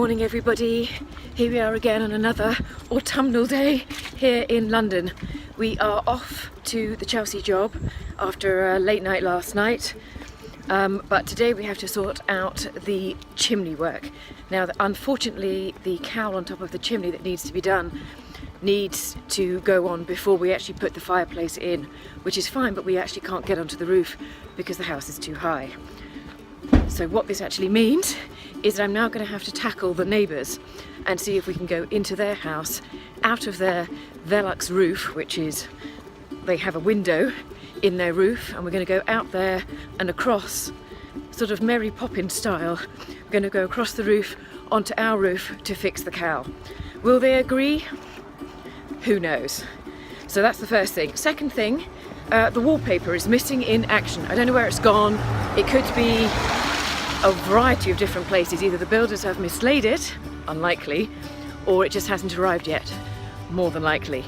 morning everybody. Here we are again on another autumnal day here in London. We are off to the Chelsea job after a late night last night, but today we have to sort out the chimney work. Now unfortunately the cowl on top of the chimney that needs to be done needs to go on before we actually put the fireplace in, which is fine, but we actually can't get onto the roof because the house is too high. So what this actually means is that I'm now going to have to tackle the neighbours and see if we can go into their house, out of their Velux roof, which is, they have a window in their roof, and we're going to go out there and across, sort of Mary Poppins style. We're going to go across the roof onto our roof to fix the cowl. Will they agree? Who knows? So that's the first thing. Second thing, the wallpaper is missing in action. I don't know where it's gone. It could be a variety of different places. Either the builders have mislaid it, unlikely, or it just hasn't arrived yet, more than likely.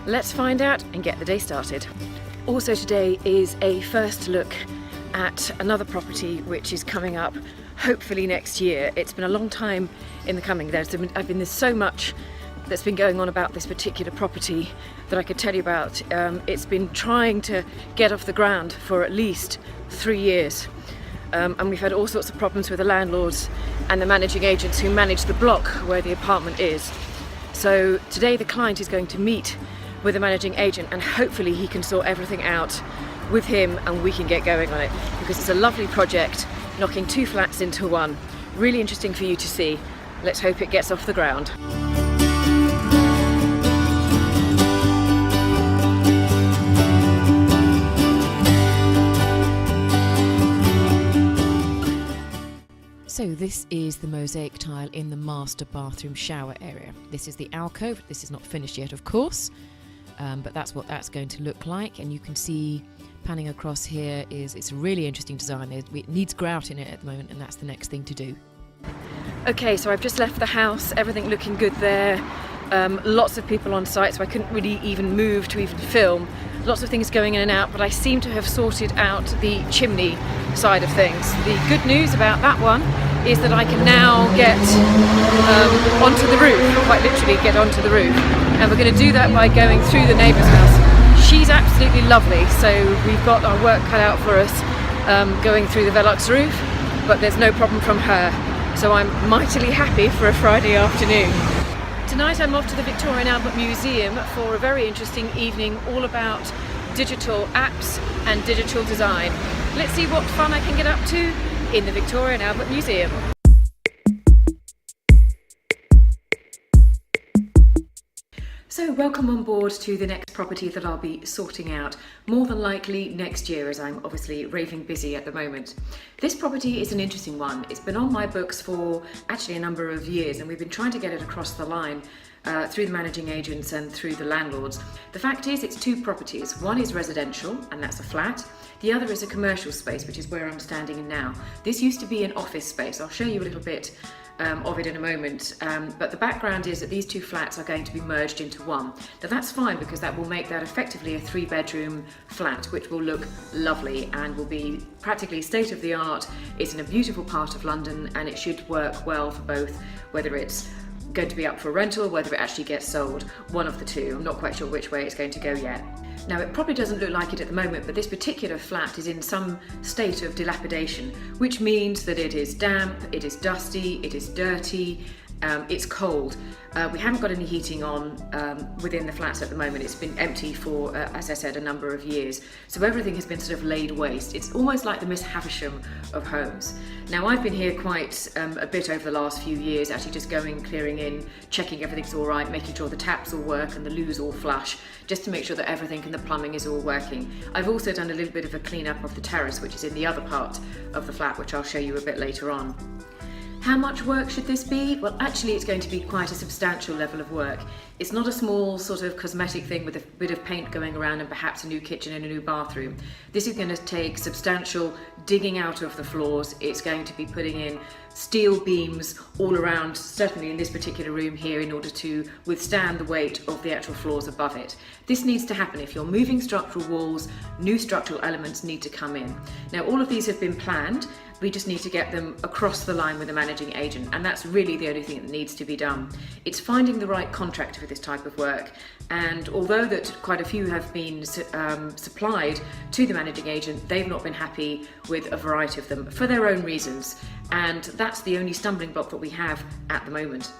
Let's find out and get the day started. Also today is a first look at another property which is coming up hopefully next year. It's been a long time in the coming. There's so much that's been going on about this particular property that I could tell you about. It's been trying to get off the ground for at least 3 years. And we've had all sorts of problems with the landlords and the managing agents who manage the block where the apartment is. So today the client is going to meet with the managing agent, and hopefully he can sort everything out with him and we can get going on it, because it's a lovely project, knocking 2 flats into one. Really interesting for you to see. Let's hope it gets off the ground. So this is the mosaic tile in the master bathroom shower area. This is the alcove. This is not finished yet, of course, but that's what that's going to look like. And you can see panning across here it's a really interesting design. It needs grout in it at the moment, and that's the next thing to do. Okay, so I've just left the house, everything looking good there. Lots of people on site, so I couldn't really even move to even film. Lots of things going in and out, but I seem to have sorted out the chimney side of things. The good news about that one is that I can now get onto the roof, quite literally get onto the roof. And we're going to do that by going through the neighbour's house. She's absolutely lovely, so we've got our work cut out for us going through the Velux roof, but there's no problem from her. So I'm mightily happy for a Friday afternoon. Tonight I'm off to the Victoria and Albert Museum for a very interesting evening all about digital apps and digital design. Let's see what fun I can get up to in the Victoria and Albert Museum. So welcome on board to the next property that I'll be sorting out, more than likely next year, as I'm obviously raving busy at the moment. This property is an interesting one. It's been on my books for actually a number of years, and we've been trying to get it across the line through the managing agents and through the landlords. The fact is, it's 2 properties. One is residential, and that's a flat. The other is a commercial space, which is where I'm standing in now. This used to be an office space. I'll show you a little bit of it in a moment, but the background is that these 2 flats are going to be merged into one. Now that's fine, because that will make that effectively a 3-bedroom flat, which will look lovely and will be practically state-of-the-art. It's in a beautiful part of London, and it should work well for both, whether it's going to be up for rental, whether it actually gets sold, one of the two. I'm not quite sure which way it's going to go yet. Now it probably doesn't look like it at the moment, but this particular flat is in some state of dilapidation, which means that it is damp, it is dusty, it is dirty, it's cold. We haven't got any heating on within the flats at the moment. It's been empty for, as I said, a number of years. So everything has been sort of laid waste. It's almost like the Miss Havisham of homes. Now I've been here quite a bit over the last few years, actually just going, clearing in, checking everything's all right, making sure the taps all work and the loos all flush, just to make sure that everything and the plumbing is all working. I've also done a little bit of a clean up of the terrace, which is in the other part of the flat, which I'll show you a bit later on. How much work should this be? Well, actually it's going to be quite a substantial level of work. It's not a small sort of cosmetic thing with a bit of paint going around and perhaps a new kitchen and a new bathroom. This is going to take substantial digging out of the floors. It's going to be putting in steel beams all around, certainly in this particular room here, in order to withstand the weight of the actual floors above it. This needs to happen. If you're moving structural walls, new structural elements need to come in. Now all of these have been planned, We just need to get them across the line with the managing agent, and that's really the only thing that needs to be done. It's finding the right contractor for this type of work, and although that quite a few have been supplied to the managing agent, they've not been happy with a variety of them for their own reasons, and that's the only stumbling block that we have at the moment.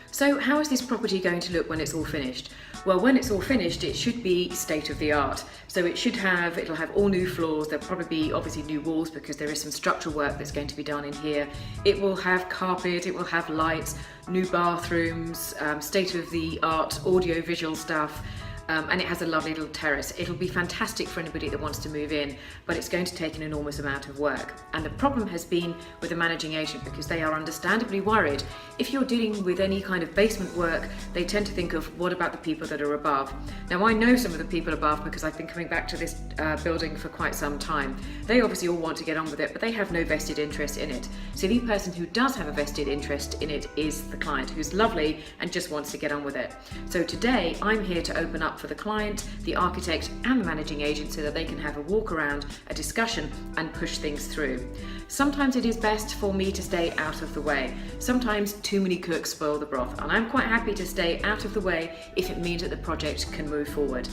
So how is this property going to look when it's all finished? Well, when it's all finished, it should be state of the art. So it'll have all new floors. There'll probably be obviously new walls because there is some structural work that's going to be done in here. It will have carpet, it will have lights, new bathrooms, state of the art audio visual stuff. And it has a lovely little terrace. It'll be fantastic for anybody that wants to move in, but it's going to take an enormous amount of work. And the problem has been with the managing agent, because they are understandably worried. If you're dealing with any kind of basement work, they tend to think of, what about the people that are above? Now, I know some of the people above because I've been coming back to this building for quite some time. They obviously all want to get on with it, but they have no vested interest in it. So the person who does have a vested interest in it is the client, who's lovely and just wants to get on with it. So today, I'm here to open up for the client, the architect and the managing agent so that they can have a walk around, a discussion and push things through. Sometimes it is best for me to stay out of the way. Sometimes too many cooks spoil the broth, and I'm quite happy to stay out of the way if it means that the project can move forward.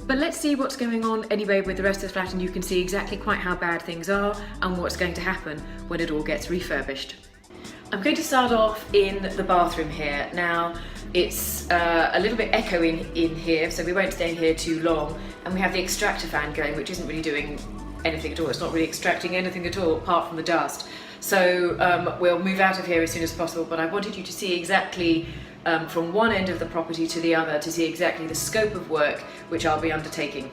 But let's see what's going on anyway with the rest of the flat, and you can see exactly quite how bad things are and what's going to happen when it all gets refurbished. I'm going to start off in the bathroom here. Now, it's a little bit echoing in here, so we won't stay in here too long. And we have the extractor fan going, which isn't really doing anything at all. It's not really extracting anything at all, apart from the dust. So we'll move out of here as soon as possible, but I wanted you to see exactly from one end of the property to the other, to see exactly the scope of work which I'll be undertaking.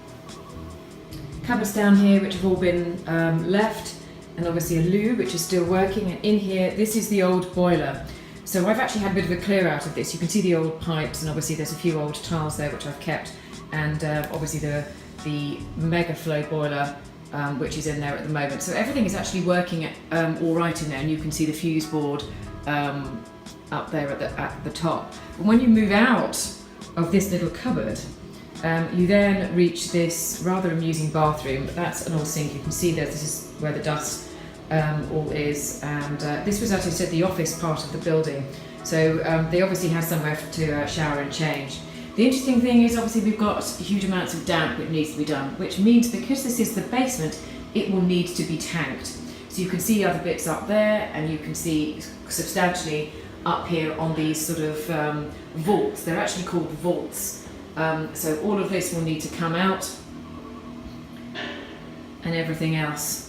Cupboards down here which have all been left, and obviously a loo which is still working, and in here this is the old boiler. So I've actually had a bit of a clear out of this. You can see the old pipes, and obviously there's a few old tiles there which I've kept, and obviously the mega flow boiler which is in there at the moment. So everything is actually working all right in there, and you can see the fuse board up there at the top. But when you move out of this little cupboard, you then reach this rather amusing bathroom. That's an old sink. You can see there, this is where the dust all is, and this was, as I said, the office part of the building. So they obviously have somewhere to shower and change. The interesting thing is obviously we've got huge amounts of damp which needs to be done, which means because this is the basement, it will need to be tanked. So you can see other bits up there, and you can see substantially up here on these sort of vaults. They're actually called vaults. So all of this will need to come out, and everything else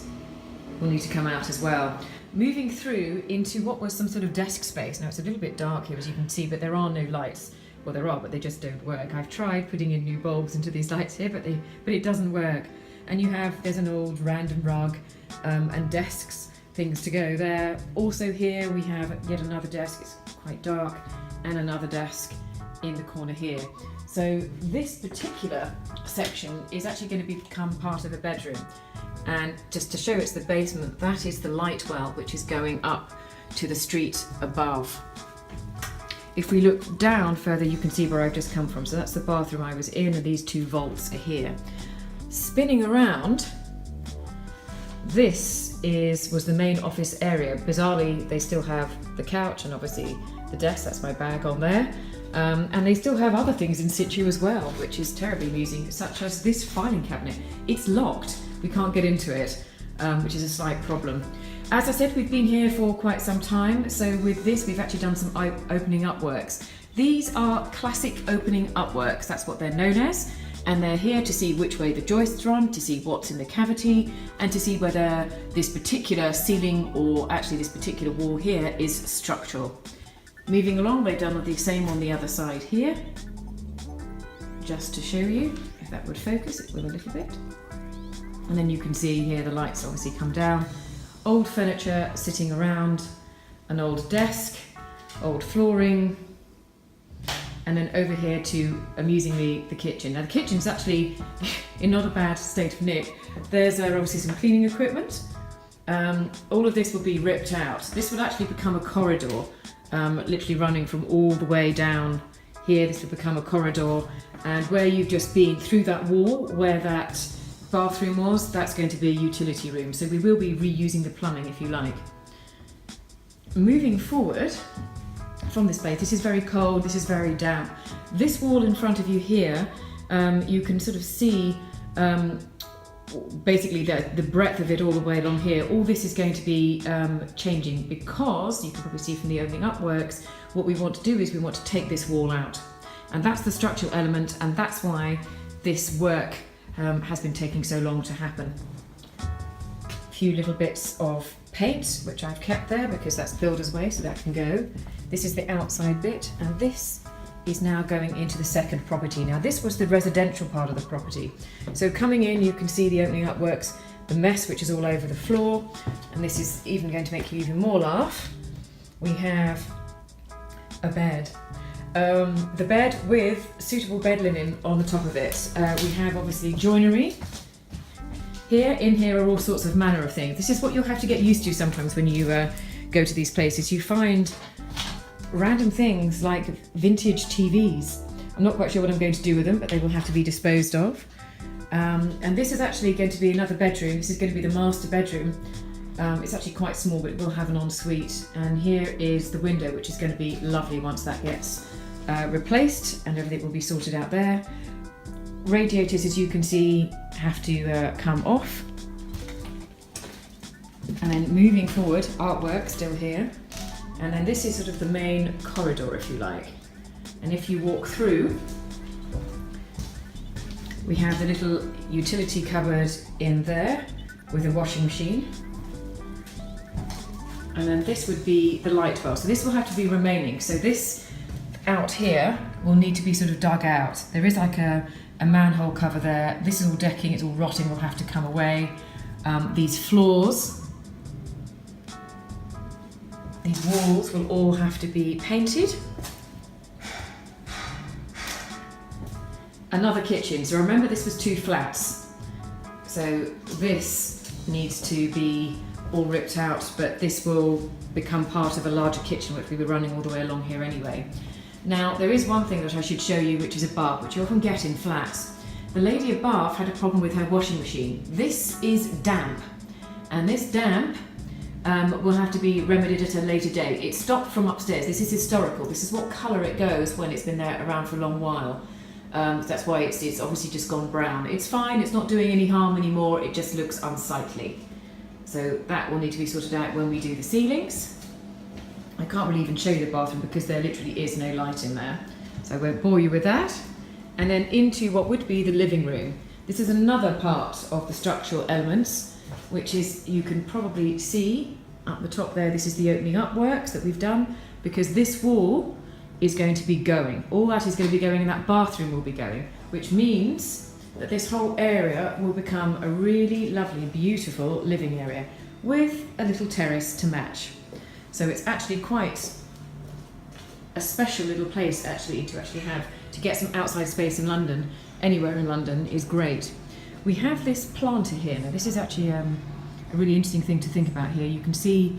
will need to come out as well. Moving through into what was some sort of desk space. Now it's a little bit dark here, as you can see, but there are no lights. Well, there are, but they just don't work. I've tried putting in new bulbs into these lights here, but it doesn't work. And there's an old random rug and desks, things to go there. Also here we have yet another desk, it's quite dark, and another desk in the corner here. So this particular section is actually going to become part of a bedroom. And just to show it's the basement, that is the light well which is going up to the street above. If we look down further, you can see where I've just come from. So that's the bathroom I was in, and these two vaults are here. Spinning around, this was the main office area. Bizarrely, they still have the couch and obviously the desk, that's my bag on there. And they still have other things in situ as well, which is terribly amusing, such as this filing cabinet. It's locked, we can't get into it, which is a slight problem. As I said, we've been here for quite some time, so with this we've actually done some opening up works. These are classic opening up works, that's what they're known as, and they're here to see which way the joists run, to see what's in the cavity, and to see whether this particular ceiling or actually this particular wall here is structural. Moving along, they've done the same on the other side here, just to show you, if that would focus, it will a little bit. And then you can see here the lights obviously come down. Old furniture sitting around, an old desk, old flooring, and then over here to, amusingly, the kitchen. Now the kitchen's actually in not a bad state of nick. There's obviously some cleaning equipment. All of this will be ripped out. This will actually become a corridor, literally running from all the way down here. This will become a corridor, and where you've just been through that wall, where that bathroom was, that's going to be a utility room. So we will be reusing the plumbing, if you like. Moving forward from this place, this is very cold, this is very damp. This wall in front of you here, you can sort of see basically the breadth of it all the way along here. All this is going to be changing because you can probably see from the opening up works, what we want to do is we want to take this wall out. And that's the structural element, and that's why this work has been taking so long to happen. A few little bits of paint, which I've kept there because that's builder's way, so that can go. This is the outside bit, and this is now going into the second property. Now this was the residential part of the property. So coming in, you can see the opening up works, the mess which is all over the floor, and this is even going to make you even more laugh. We have a bed. The bed with suitable bed linen on the top of it. We have obviously joinery. In here are all sorts of manner of things. This is what you'll have to get used to sometimes when you go to these places. You find random things like vintage TVs. I'm not quite sure what I'm going to do with them, but they will have to be disposed of. And this is actually going to be another bedroom. This is going to be the master bedroom. It's actually quite small, but it will have an ensuite. And here is the window, which is going to be lovely once that gets replaced and everything will be sorted out there. Radiators, as you can see, have to come off. And then moving forward, artwork still here. And then this is sort of the main corridor, if you like. And if you walk through, we have the little utility cupboard in there with a washing machine. And then this would be the light well. So this will have to be remaining. So this out here will need to be sort of dug out. There is like a manhole cover there. This is all decking, it's all rotting, will have to come away. These floors, these walls will all have to be painted. Another kitchen. So remember, this was 2 flats. So this needs to be all ripped out, but this will become part of a larger kitchen which we were running all the way along here anyway. Now there is one thing that I should show you, which is above, which you often get in flats. The lady above had a problem with her washing machine. This is damp, and this damp will have to be remedied at a later date. It stopped from upstairs. This is historical. This is what colour it goes when it's been there around for a long while. That's why it's obviously just gone brown. It's fine, it's not doing any harm anymore, it just looks unsightly. So that will need to be sorted out when we do the ceilings. I can't really even show you the bathroom because there literally is no light in there. So I won't bore you with that. And then into what would be the living room. This is another part of the structural elements, which is, you can probably see up the top there, this is the opening up works that we've done, because this wall is going to be going. All that is going to be going, and that bathroom will be going, which means that this whole area will become a really lovely, beautiful living area with a little terrace to match. So it's actually quite a special little place actually to have, to get some outside space in London, anywhere in London is great. We have this planter here. Now this is actually a really interesting thing to think about here. You can see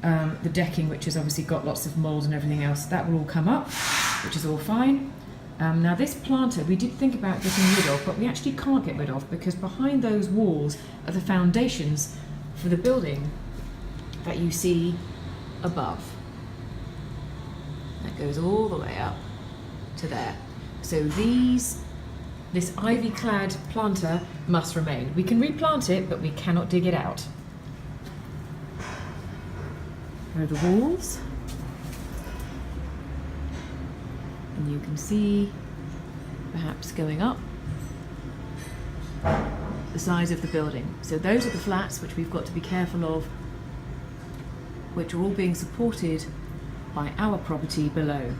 the decking, which has obviously got lots of mould and everything else. That will all come up, which is all fine. Now this planter we did think about getting rid of, but we actually can't get rid of because behind those walls are the foundations for the building that you see above. That goes all the way up to there. So this ivy-clad planter must remain. We can replant it, but we cannot dig it out. There are the walls. And you can see, perhaps going up, the size of the building. So those are the flats which we've got to be careful of, which are all being supported by our property below.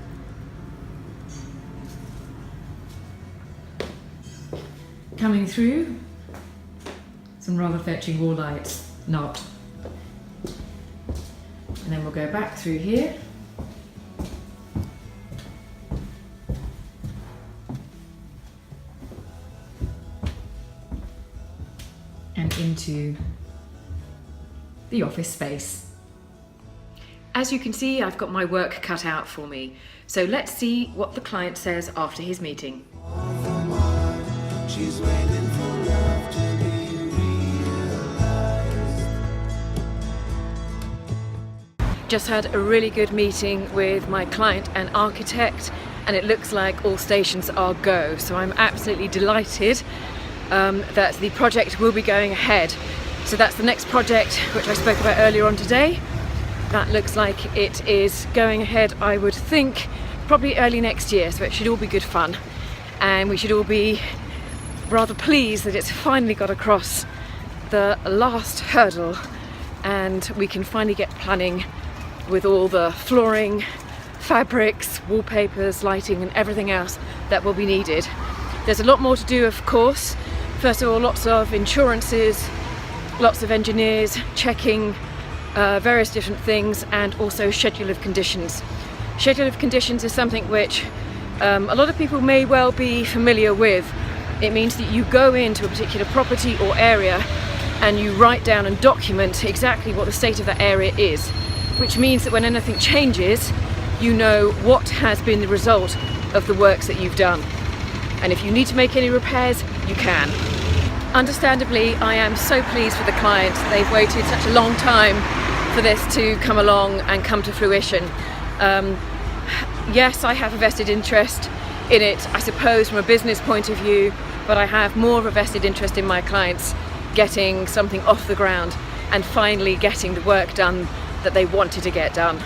Coming through, some rather fetching wall lights, not. And then we'll go back through here. And into the office space. As you can see, I've got my work cut out for me. So let's see what the client says after his meeting. She's waiting for love to be Just had a really good meeting with my client and architect, and it looks like all stations are go. So I'm absolutely delighted that the project will be going ahead. So that's the next project which I spoke about earlier on today. That looks like it is going ahead, I would think, probably early next year, so it should all be good fun. And we should all be rather pleased that it's finally got across the last hurdle and we can finally get planning with all the flooring, fabrics, wallpapers, lighting and everything else that will be needed. There's a lot more to do, of course. First of all, lots of insurances, lots of engineers checking various different things, and also schedule of conditions. Schedule of conditions is something which a lot of people may well be familiar with. It means that you go into a particular property or area and you write down and document exactly what the state of that area is, which means that when anything changes, you know what has been the result of the works that you've done. And if you need to make any repairs, you can. Understandably, I am so pleased with the client. They've waited such a long time for this to come along and come to fruition. Yes, I have a vested interest in it, I suppose, from a business point of view, but I have more of a vested interest in my clients getting something off the ground and finally getting the work done that they wanted to get done.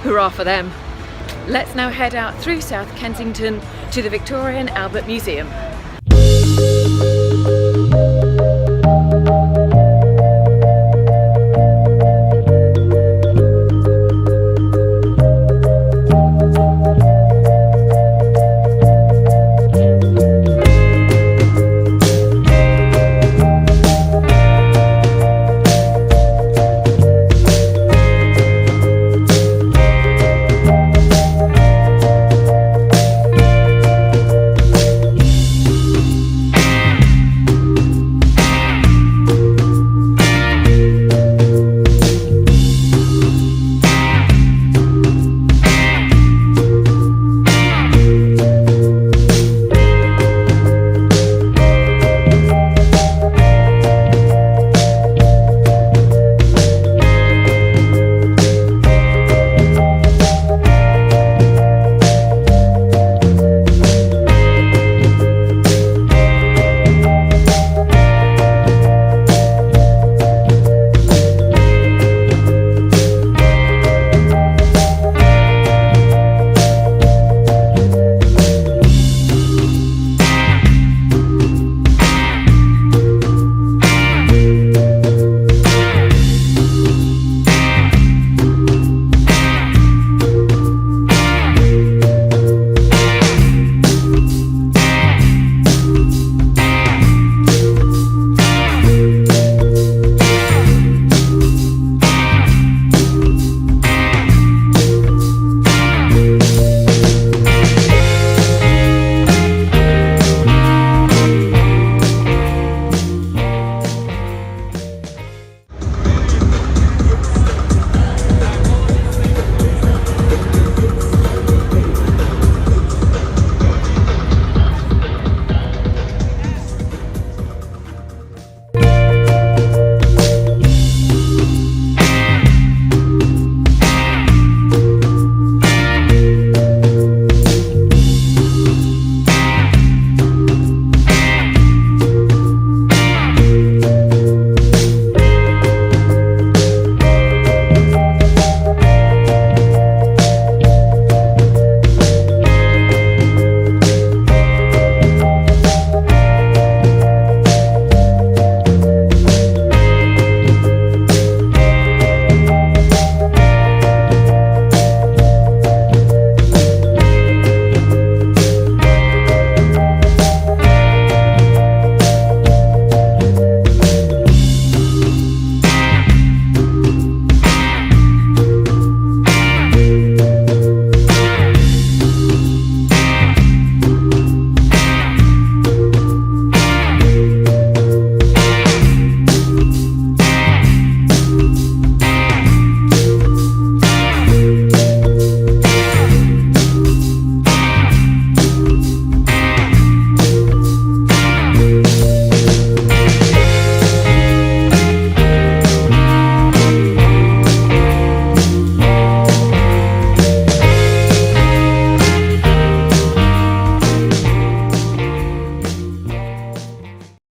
Hurrah for them. Let's now head out through South Kensington to the Victoria and Albert Museum.